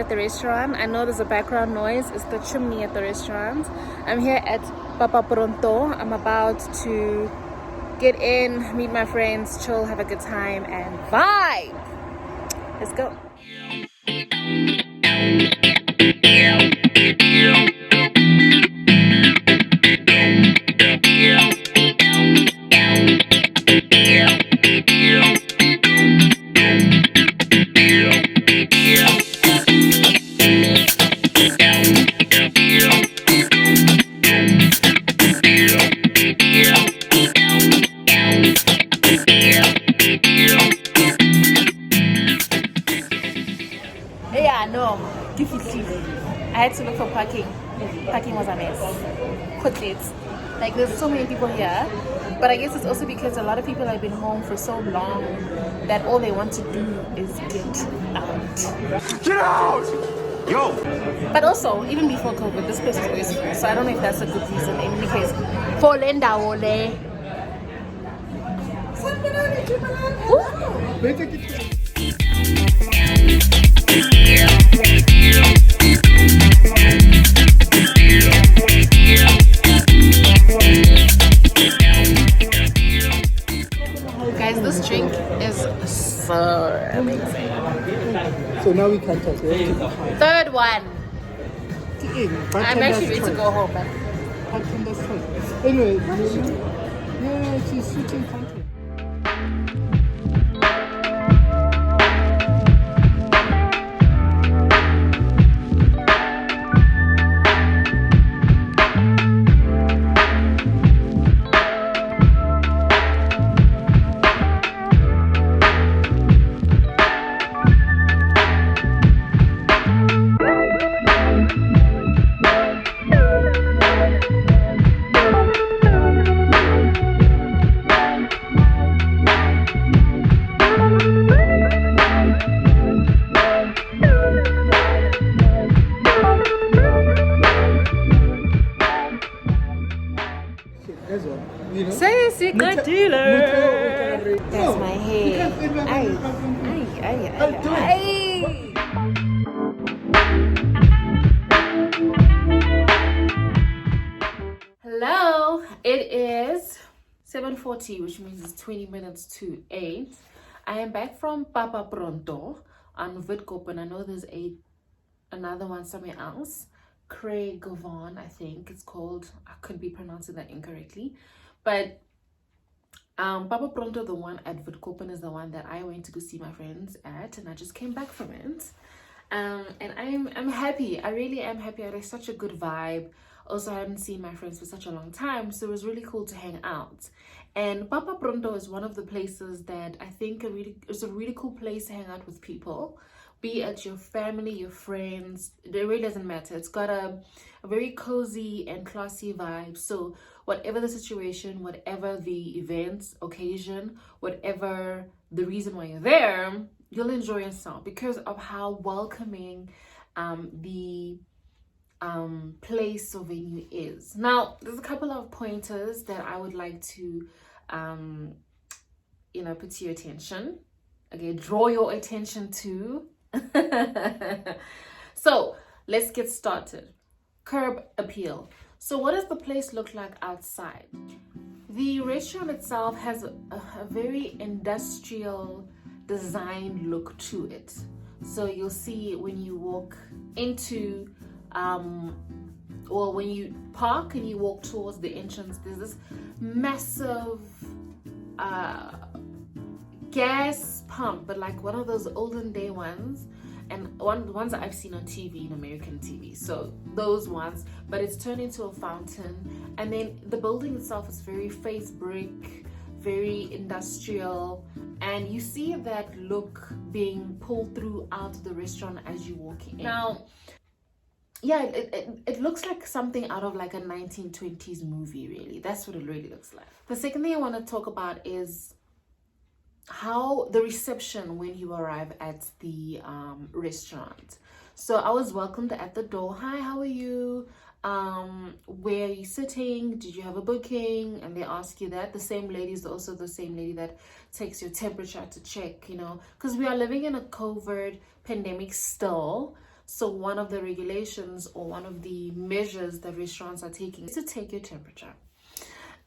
at the restaurant. I know there's a background noise. It's the chimney at the restaurant. I'm here at Pronto. I'm about to get in, meet my friends, chill, have a good time, and vibe. Let's go. Yeah, no, I had to look for parking. Parking was a mess. Put it. Like, there's so many people here, but I guess it's also because a lot of people have been home for so long that all they want to do is get out. Get out! Yo! But also, even before COVID, this place was always full, so I don't know if that's a good reason. In any case, for Lenda Ole. Guys, this drink is so amazing. So now we can talk. Yeah? Third one. I'm actually ready to go home. Anyway, yeah, she's switching content. Say secret dealer. That's my hair. Hello, it is 7:40, which means it's 20 minutes to 8. I am back from Pronto on Witkoppen. I know there's another one somewhere else. Craig Vaughan, I think it's called. I could be pronouncing that incorrectly, but Pronto, the one at Witkoppen, is the one that I went to go see my friends at, and I just came back from it. And I'm happy. I really am happy. I had such a good vibe. Also, I haven't seen my friends for such a long time, so it was really cool to hang out. And Pronto is one of the places that I think it's a really cool place to hang out with people. Be it your family, your friends, it really doesn't matter. It's got a very cozy and classy vibe. So whatever the situation, whatever the event, occasion, whatever the reason why you're there, you'll enjoy yourself because of how welcoming the place or venue is. Now, there's a couple of pointers that I would like to put to your attention. Okay, draw your attention to. So let's get started. Curb appeal. So what does the place look like outside? The restaurant itself has a very industrial design look to it. So you'll see when you walk into or when you park and you walk towards the entrance, there's this massive gas pump, but like one of those olden day ones, and ones that I've seen on TV, in American TV. So those ones, but it's turned into a fountain. And then the building itself is very face brick, very industrial, and you see that look being pulled throughout the restaurant as you walk in. Now, yeah, it looks like something out of like a 1920s movie, really. That's what it really looks like. The second thing I want to talk about is how the reception when you arrive at the restaurant. So I was welcomed at the door. Hi, how are you? Where are you sitting? Did you have a booking? And they ask you that. The same lady is also the same lady that takes your temperature to check, because we are living in a COVID pandemic still. So one of the regulations or one of the measures that restaurants are taking is to take your temperature.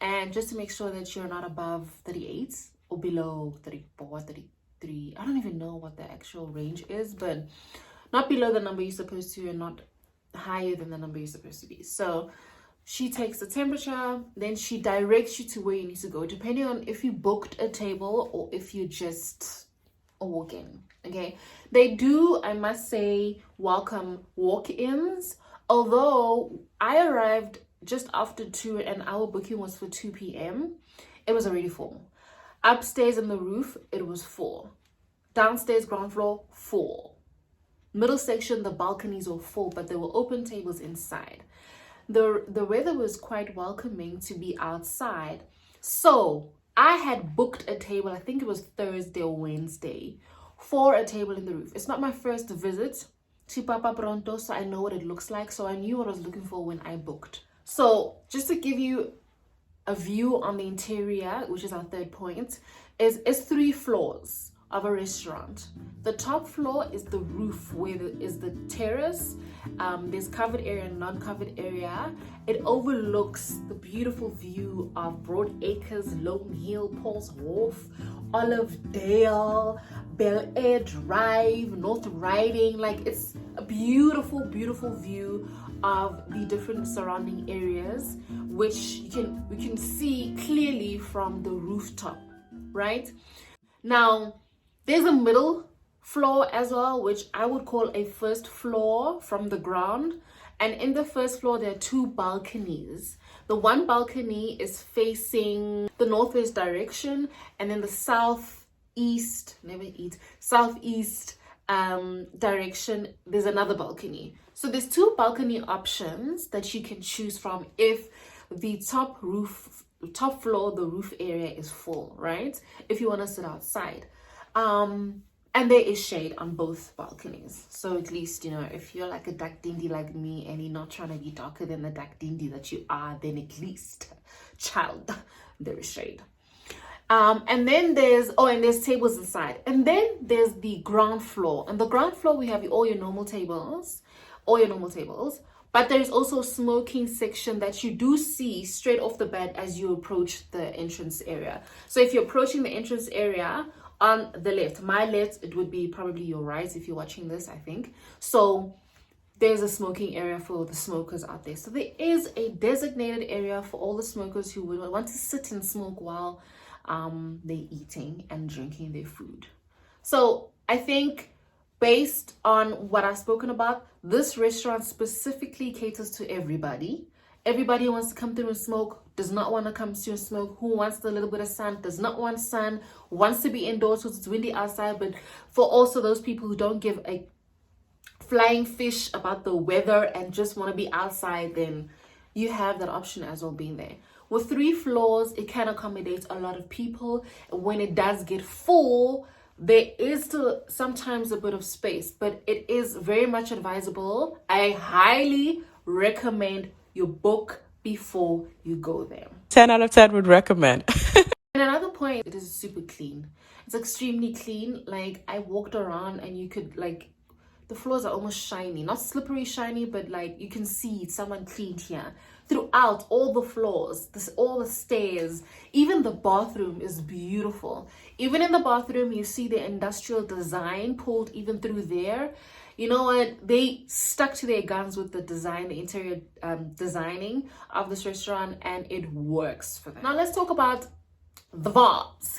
And just to make sure that you're not above 38 or below 34, 33. I don't even know what the actual range is, but not below the number you're supposed to and not higher than the number you're supposed to be. So she takes the temperature, then she directs you to where you need to go, depending on if you booked a table or if you just walk in. Okay, they do, I must say, welcome walk-ins, although I arrived just after 2 and our booking was for 2 p.m. It was already full. Upstairs in the roof, it was full. Downstairs, ground floor, full. Middle section, the balconies were full, but there were open tables inside. The weather was quite welcoming to be outside. So I had booked a table, I think it was Thursday or Wednesday, for a table in the roof. It's not my first visit to Pronto, so I know what it looks like. So I knew what I was looking for when I booked. So just to give you a view on the interior, which is our third point, is 3 floors of a restaurant. The top floor is the roof, where is the terrace. There's covered area and non-covered area. It overlooks the beautiful view of Broad Acres, Lone Hill, Paul's Wharf, Olive Dale, Bel Air Drive, Northriding. Like, it's a beautiful, beautiful view of the different surrounding areas, which we can see clearly from the rooftop, right? Now, there's a middle floor as well, which I would call a first floor from the ground. And in the first floor, there are 2 balconies. The one balcony is facing the northwest direction, and then the southeast direction, there's another balcony. So there's 2 balcony options that you can choose from if the top floor, the roof area is full, right? If you want to sit outside. And there is shade on both balconies. So at least, you know, if you're like a duck dindi like me and you're not trying to be darker than the duck dindi that you are, then at least, child, there is shade. And then there's tables inside. And then there's the ground floor. On the ground floor, we have all your normal tables. But there's also a smoking section that you do see straight off the bat as you approach the entrance area. So if you're approaching the entrance area, on the left, my left, it would be probably your right if you're watching this, I think. So there's a smoking area for the smokers out there. So there is a designated area for all the smokers who would want to sit and smoke while they're eating and drinking their food. So I think based on what I've spoken about, this restaurant specifically caters to everybody. Everybody who wants to come through and smoke, does not want to come through and smoke, who wants a little bit of sun, does not want sun, wants to be indoors because it's windy outside, but for also those people who don't give a flying fish about the weather and just want to be outside, then you have that option as well being there. With 3 floors, it can accommodate a lot of people. When it does get full, there is still sometimes a bit of space, but it is very much advisable. I highly recommend you book before you go there. 10 out of 10 would recommend. And another point, it is super clean. It's extremely clean. Like, I walked around and you could, like, the floors are almost shiny, not slippery shiny, but like you can see someone cleaned here. Throughout all the floors, all the stairs, even the bathroom is beautiful. Even in the bathroom, you see the industrial design pulled even through there. You know what? They stuck to their guns with the design, the interior designing of this restaurant, and it works for them. Now let's talk about the vibes,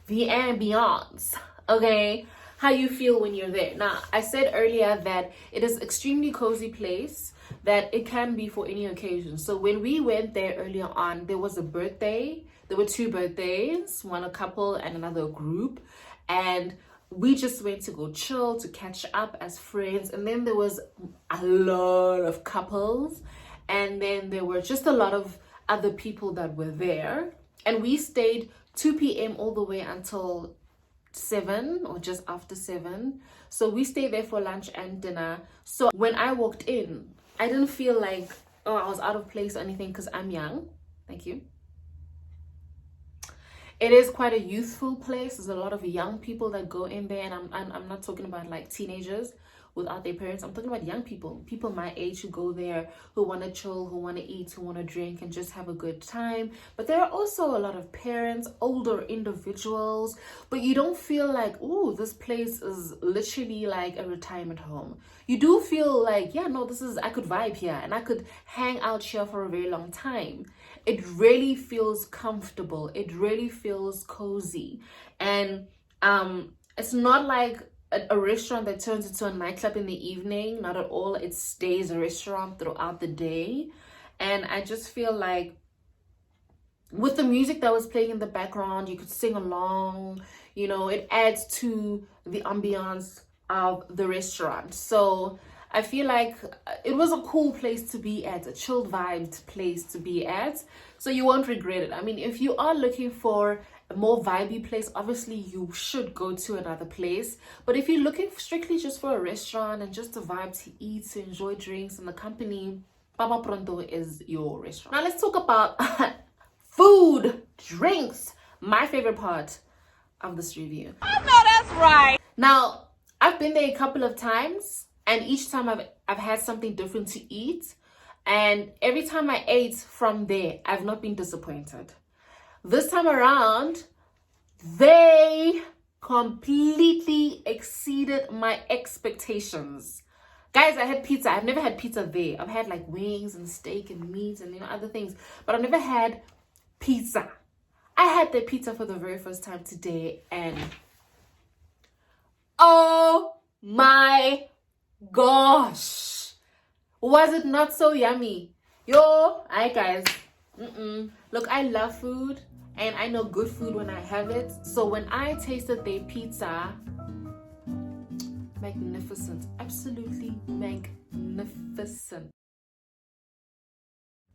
the ambiance, okay? How you feel when you're there. Now, I said earlier that it is extremely cozy place, that it can be for any occasion. So when we went there earlier on, there was a birthday. There were 2 birthdays, one a couple and another group. And we just went to go chill, to catch up as friends. And then there was a lot of couples. And then there were just a lot of other people that were there. And we stayed 2 p.m. all the way until 7 or just after 7. So we stayed there for lunch and dinner. So when I walked in, I didn't feel like, oh, I was out of place or anything because I'm young. Thank you. It is quite a youthful place. There's a lot of young people that go in there, and I'm not talking about like teenagers. without their parents. I'm talking about young people my age who go there, who want to chill, who want to eat, who want to drink and just have a good time. But there are also a lot of parents, older individuals, but you don't feel like, oh, this place is literally like a retirement home. You do feel like, yeah, no, I could vibe here and I could hang out here for a very long time. It really feels comfortable. It really feels cozy. And it's not like a restaurant that turns into a nightclub in the evening. Not at all. It stays a restaurant throughout the day. And I just feel like with the music that was playing in the background, you could sing along. You know, it adds to the ambiance of the restaurant. So I feel like it was a cool place to be at, a chilled vibed place to be at. So you won't regret it. I mean, if you are looking for a more vibey place, obviously you should go to another place. But if you're looking strictly just for a restaurant and just a vibe to eat, to enjoy drinks and the company, Pronto is your restaurant. Now let's talk about food, drinks, my favorite part of this review. I know that's right. Now, I've been there a couple of times, and each time I've had something different to eat, and every time I ate from there, I've not been disappointed. This time around, they completely exceeded my expectations. Guys, I had pizza. I've never had pizza there. I've had like wings and steak and meat and other things, but I've never had pizza. I had the pizza for the very first time today, and oh my gosh, was it not so yummy? Yo, alright guys, look, I love food and I know good food when I have it. So when I tasted their pizza, magnificent, absolutely magnificent.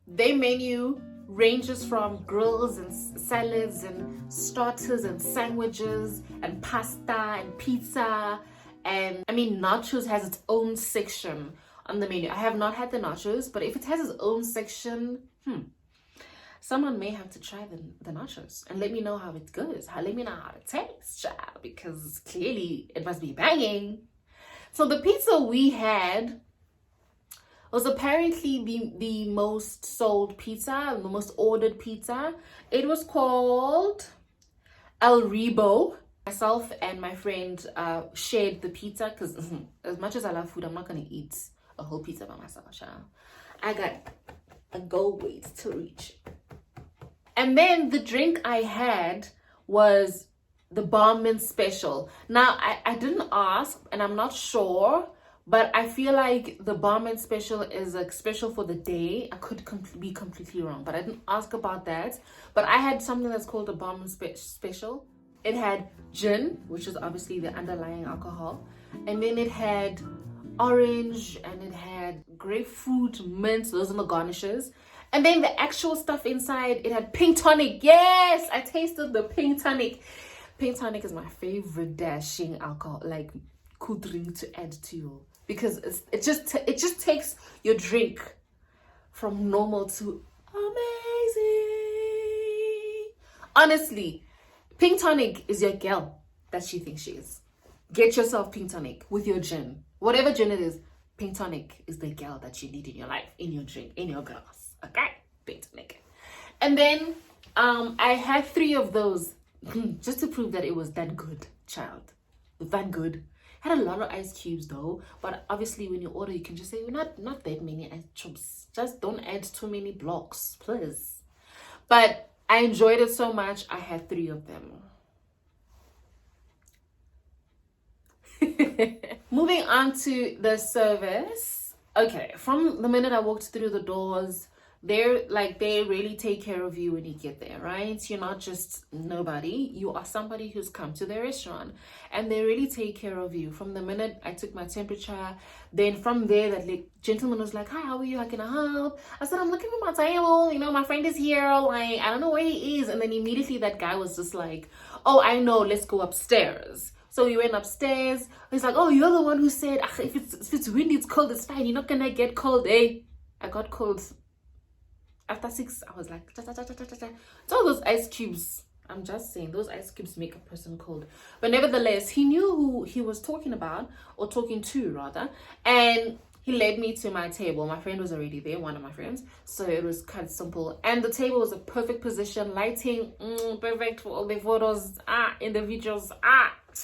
Their menu ranges from grills and salads and starters and sandwiches and pasta and pizza. And I mean, nachos has its own section on the menu. I have not had the nachos, but if it has its own section, someone may have to try the nachos and let me know how it goes. Let me know how it tastes, child, because clearly it must be banging. So the pizza we had was apparently the most sold pizza, the most ordered pizza. It was called El Rebo. Myself and my friend shared the pizza because as much as I love food, I'm not going to eat a whole pizza by myself, child. I got a goal weight to reach. And then the drink I had was the Barman Special. Now, I didn't ask, and I'm not sure, but I feel like the Barman Special is a special for the day. I could be completely wrong, but I didn't ask about that. But I had something that's called a Barman Special. It had gin, which is obviously the underlying alcohol. And then it had orange, and it had grapefruit, mint. Those are the garnishes. And then the actual stuff inside, it had pink tonic. Yes, I tasted the pink tonic. Pink tonic is my favorite dashing alcohol, like cool drink to add to you, because it just takes your drink from normal to amazing. Honestly, pink tonic is your girl that she thinks she is. Get yourself pink tonic with your gin, whatever gin it is. Pink tonic is the girl that you need in your life, in your drink, in your glass. Okay, pink tonic. And then I had 3 of those just to prove that it was that good, child. That good. Had a lot of ice cubes though, but obviously when you order, you can just say, not that many ice cubes. Just don't add too many blocks, please. But I enjoyed it so much, I had 3 of them. Moving on to the service. Okay, from the minute I walked through the doors, they really take care of you when you get there, right? You're not just nobody. You are somebody who's come to their restaurant, and they really take care of you. From the minute I took my temperature, then from there, that gentleman was like, "Hi, how are you? How can I help?" I said, "I'm looking for my table. My friend is here. Like, I don't know where he is." And then immediately that guy was just like, "Oh, I know. Let's go upstairs." So we went upstairs. He's like, "Oh, you're the one who said if it's windy, it's cold, it's fine. You're not gonna get cold, eh?" I got cold. After 6, I was like, it's all those ice cubes. I'm just saying, those ice cubes make a person cold. But nevertheless, he knew who he was talking about, or talking to rather, and he led me to my table. My friend was already there, one of my friends, so it was quite simple. And the table was a perfect position, lighting, perfect for all the photos, in the videos,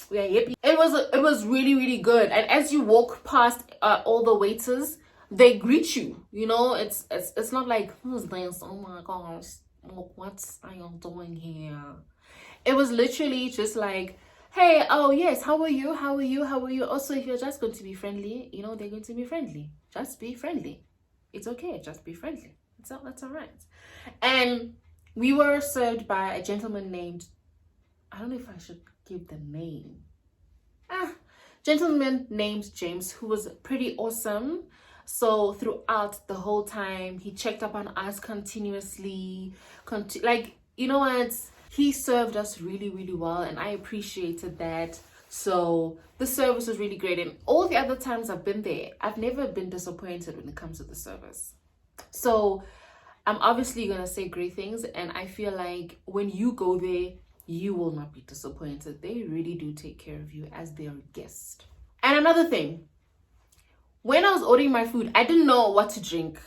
we are happy. It was really, really good. And as you walk past all the waiters, they greet you. You know, it's not like, who's this? Oh my gosh, what are you doing here? It was literally just like, hey, oh yes, how are you? How are you? How are you? Also, if you're just going to be friendly, you know, they're going to be friendly. Just be friendly. It's okay. Just be friendly. That's all right. And we were served by a gentleman named, I don't know if I should give the name. Gentleman named James, who was pretty awesome. So throughout the whole time, he checked up on us continuously. Like, you know what? He served us really, really well, and I appreciated that. So the service was really great. And all the other times I've been there, I've never been disappointed when it comes to the service. So I'm obviously going to say great things. And I feel like when you go there, you will not be disappointed. They really do take care of you as their guest. And another thing, when I was ordering my food, I didn't know what to drink.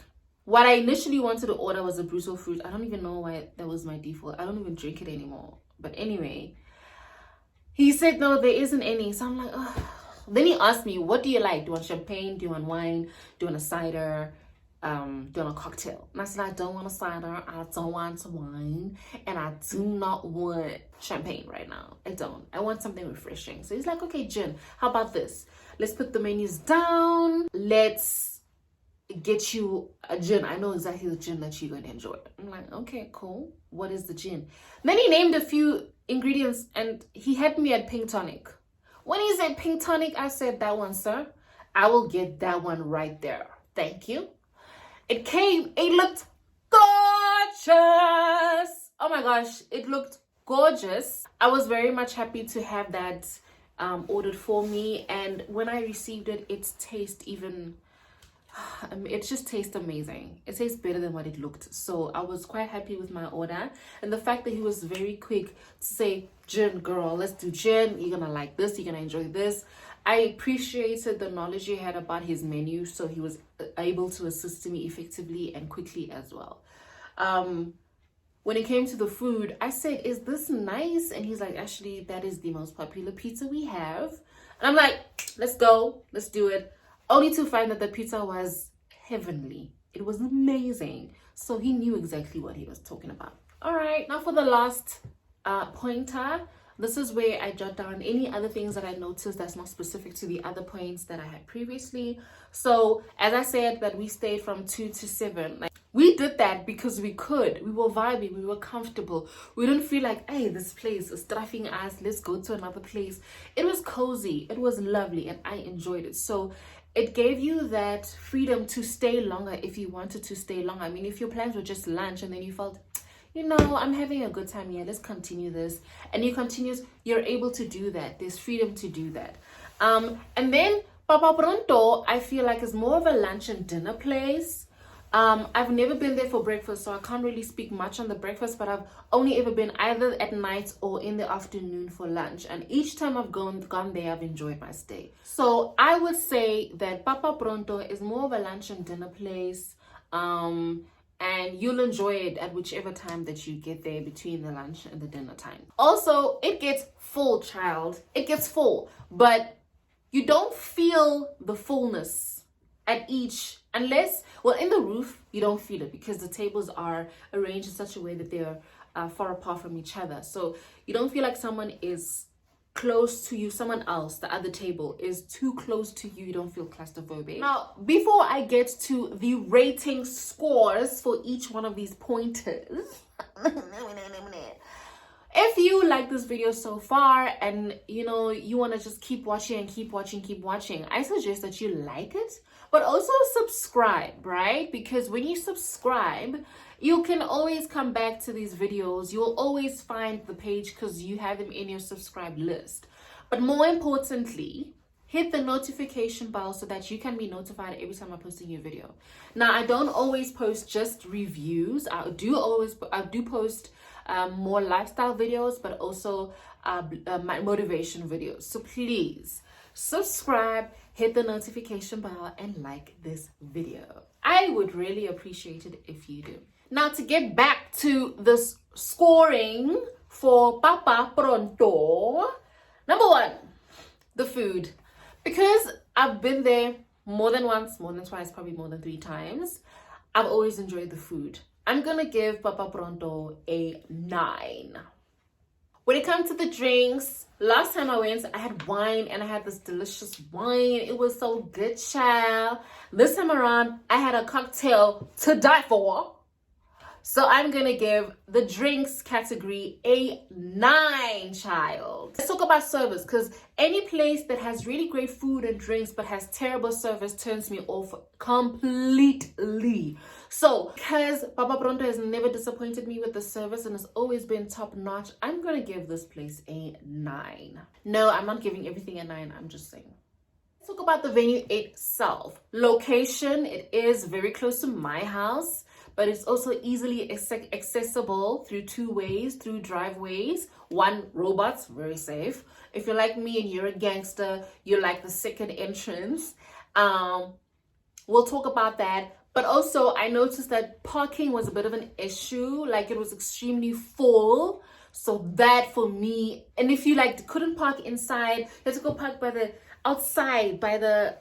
What I initially wanted to order was a brutal fruit. I don't even know why that was my default. I don't even drink it anymore. But anyway, he said, no, there isn't any. So I'm like, ugh. Then he asked me, what do you like? Do you want champagne? Do you want wine? Do you want a cider? Do you want a cocktail? And I said, I don't want a cider. I don't want wine. And I do not want champagne right now. I don't. I want something refreshing. So he's like, okay, Jen, how about this? Let's put the menus down. Let's get you a gin. I know exactly the gin that you're going to enjoy. I'm like, okay, cool. What is the gin? Then he named a few ingredients and he had me at pink tonic. When he said pink tonic, I said, that one, sir. I will get that one right there. Thank you. It came. It looked gorgeous. Oh my gosh. It looked gorgeous. I was very much happy to have that ordered for me, and when I received it, it just tastes amazing. It tastes better than what it looked. So I was quite happy with my order, and the fact that he was very quick to say, gin girl, let's do gin, you're gonna like this, you're gonna enjoy this. I appreciated the knowledge he had about his menu, so he was able to assist me effectively and quickly as well. When it came to the food, I said, is this nice? And he's like, actually, that is the most popular pizza we have. And I'm like, let's go. Let's do it. Only to find that the pizza was heavenly. It was amazing. So he knew exactly what he was talking about. All right. Now for the last pointer. This is where I jot down any other things that I noticed that's not specific to the other points that I had previously. So as I said, that we stayed from 2 to 7. Like, we did that because we could. We were vibing. We were comfortable. We didn't feel like, hey, this place is stuffing us. Let's go to another place. It was cozy. It was lovely. And I enjoyed it. So it gave you that freedom to stay longer if you wanted to stay longer. I mean, if your plans were just lunch and then you felt, you know, I'm having a good time here, let's continue this, and you continue, you're able to do that. There's freedom to do that. And then Pronto, I feel like is more of a lunch and dinner place. I've never been there for breakfast, so I can't really speak much on the breakfast, but I've only ever been either at night or in the afternoon for lunch, and each time I've gone there, I've enjoyed my stay. So I would say that Pronto is more of a lunch and dinner place, and you'll enjoy it at whichever time that you get there between the lunch and the dinner time. Also, it gets full, child. It gets full, but you don't feel the fullness at each, unless, well, in the roof, you don't feel it because the tables are arranged in such a way that they're far apart from each other. So you don't feel like someone is close to you, someone else, the other table is too close to you. You don't feel claustrophobic. Now, before I get to the rating scores for each one of these pointers, if you like this video so far and you know you want to just keep watching, I suggest that you like it, but also subscribe, right? Because when you subscribe, you can always come back to these videos. You'll always find the page because you have them in your subscribe list. But more importantly, hit the notification bell so that you can be notified every time I post a new video. Now, I don't always post just reviews. I do post more lifestyle videos, but also my motivation videos. So please subscribe, hit the notification bell, and like this video. I would really appreciate it if you do. Now, to get back to this scoring for Papa Pronto, number one, the food. Because I've been there more than once, more than twice, probably more than 3 times, I've always enjoyed the food. I'm gonna give Papa Pronto a 9. When it comes to the drinks, last time I went, I had wine, and I had this delicious wine. It was so good, child. This time around, I had a cocktail to die for. So I'm gonna give the drinks category a 9, child. Let's talk about service, because any place that has really great food and drinks but has terrible service turns me off completely. So because Papa Pronto has never disappointed me with the service and has always been top notch, I'm gonna give this place a 9. No, I'm not giving everything a 9, I'm just saying. Let's talk about the venue itself. Location, it is very close to my house, but it's also easily accessible through 2 ways, through driveways. 1, robots, very safe. If you're like me and you're a gangster, you like the second entrance. We'll talk about that. But also, I noticed that parking was a bit of an issue. Like, it was extremely full. So that for me, and if you like couldn't park inside, you had to go park by the outside, by the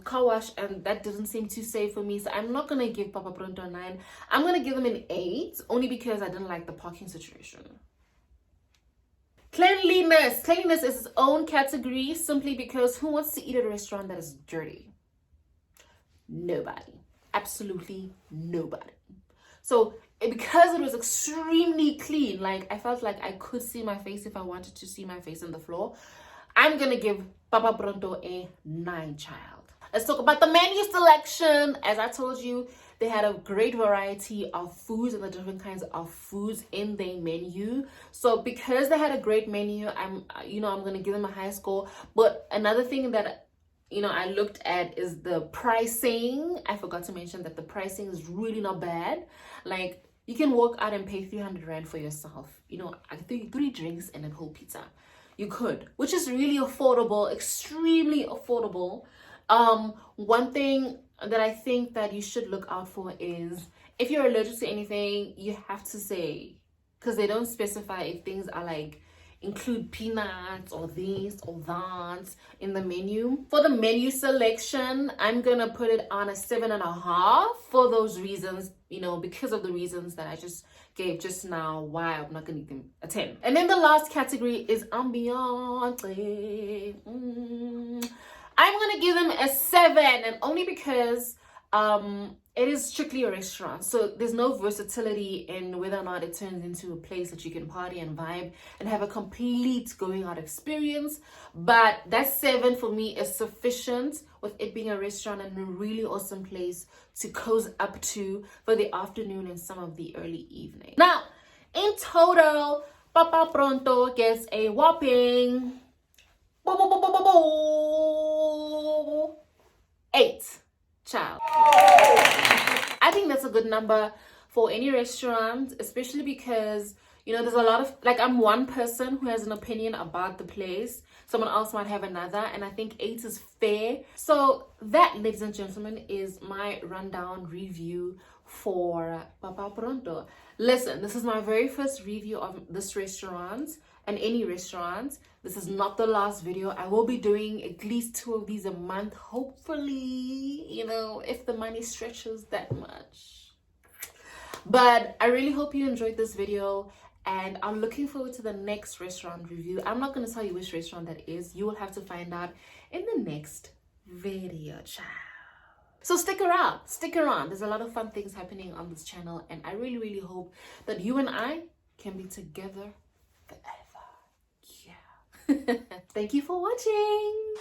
car wash, and that didn't seem too safe for me. So I'm not gonna give Papa Pronto a 9. I'm gonna give them an 8, only because I didn't like the parking situation. Cleanliness is its own category, simply because who wants to eat at a restaurant that is dirty? Nobody. Absolutely nobody. So because it was extremely clean, like I felt like I could see my face if I wanted to see my face on the floor, I'm gonna give Papa Pronto a 9, child. Let's talk about the menu selection. As I told you, they had a great variety of foods and the different kinds of foods in their menu. So because they had a great menu, I'm gonna give them a high score. But another thing that I looked at is the pricing. I forgot to mention that the pricing is really not bad. Like, you can walk out and pay 300 Rand for yourself. I think 3 drinks and a whole pizza. You could, which is really affordable, extremely affordable. One thing that I think that you should look out for is, if you're allergic to anything, you have to say, because they don't specify if things are like include peanuts or this or that in the menu. For the menu selection, I'm gonna put it on a 7.5 for those reasons, because of the reasons that I just gave just now, why I'm not gonna give them a 10. And then the last category is ambiance. I'm gonna give them a 7, and only because it is strictly a restaurant, so there's no versatility in whether or not it turns into a place that you can party and vibe and have a complete going out experience. But that 7 for me is sufficient, with it being a restaurant and a really awesome place to cozy up to for the afternoon and some of the early evening. Now, in total, Papa Pronto gets a whopping 8, child. I think that's a good number for any restaurant, especially because there's a lot of, like, I'm one person who has an opinion about the place, someone else might have another, and I think 8 is fair. So that, ladies and gentlemen, is my rundown review for Papa Pronto. Listen, this is my very first review of this restaurant and any restaurant. This is not the last video. I will be doing at least 2 of these a month, hopefully, if the money stretches that much. But I really hope you enjoyed this video, and I'm looking forward to the next restaurant review. I'm not going to tell you which restaurant that is. You will have to find out in the next video, child. So stick around. There's a lot of fun things happening on this channel, and I really, really hope that you and I can be together forever. Yeah. Thank you for watching.